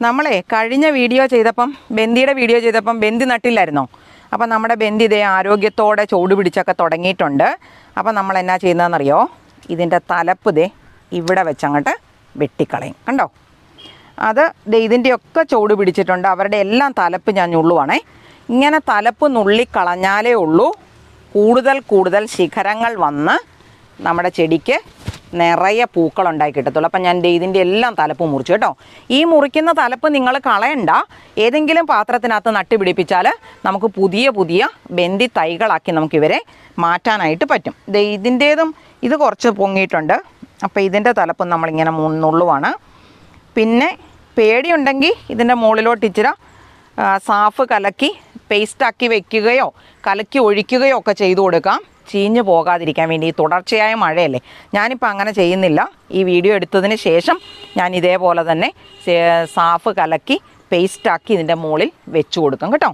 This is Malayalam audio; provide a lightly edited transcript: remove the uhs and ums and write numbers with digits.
നമ്മളെ കഴിഞ്ഞ വീഡിയോ ചെയ്തപ്പം ബന്ദി നട്ടില്ലായിരുന്നോ? അപ്പം നമ്മുടെ ബന്ദി ഇതേ ആരോഗ്യത്തോടെ ചൂട് പിടിച്ചൊക്കെ തുടങ്ങിയിട്ടുണ്ട്. അപ്പം നമ്മൾ എന്നാ ചെയ്യുന്നതെന്നറിയോ? ഇതിൻ്റെ തലപ്പ് ദേ ഇവിടെ വെച്ചങ്ങോട്ട് വെട്ടിക്കളയും. കണ്ടോ? അത് ഇതിൻ്റെയൊക്കെ ചൂട് പിടിച്ചിട്ടുണ്ട്. അവരുടെ എല്ലാം തലപ്പ് ഞാൻ നുള്ളുവാണേ. ഇങ്ങനെ തലപ്പ് നുള്ളിക്കളഞ്ഞാലേ ഉള്ളൂ കൂടുതൽ ശിഖരങ്ങൾ വന്ന് നമ്മുടെ ചെടിക്ക് നിറയെ പൂക്കളുണ്ടായി കിട്ടത്തുള്ളൂ. അപ്പം ഞാൻ ഇതിൻ്റെ എല്ലാം തലപ്പ് മുറിച്ചു കേട്ടോ. ഈ മുറിക്കുന്ന തലപ്പ് നിങ്ങൾ കളയണ്ട, ഏതെങ്കിലും പാത്രത്തിനകത്ത് നട്ടുപിടിപ്പിച്ചാൽ നമുക്ക് പുതിയ ബന്ദി തൈകളാക്കി നമുക്കിവരെ മാറ്റാനായിട്ട് പറ്റും. ഇതിൻ്റേതും ഇത് കുറച്ച് പൊങ്ങിയിട്ടുണ്ട്. അപ്പോൾ ഇതിൻ്റെ തലപ്പ് നമ്മളിങ്ങനെ നുള്ളുവാണ്. പിന്നെ പേടിയുണ്ടെങ്കിൽ ഇതിൻ്റെ മുകളിലോട്ട് ഇച്ചിരി സാഫ് കലക്കി പേസ്റ്റാക്കി വെക്കുകയോ കലക്കി ഒഴിക്കുകയോ ഒക്കെ ചെയ്തു കൊടുക്കാം, ചീഞ്ഞു പോകാതിരിക്കാൻ വേണ്ടി. ഈ തുടർച്ചയായ മഴയല്ലേ, ഞാനിപ്പോൾ അങ്ങനെ ചെയ്യുന്നില്ല. ഈ വീഡിയോ എടുത്തതിന് ശേഷം ഞാൻ ഇതേപോലെ തന്നെ സാഫ് കലക്കി പേസ്റ്റാക്കി ഇതിൻ്റെ മുകളിൽ വെച്ച് കൊടുക്കും കേട്ടോ.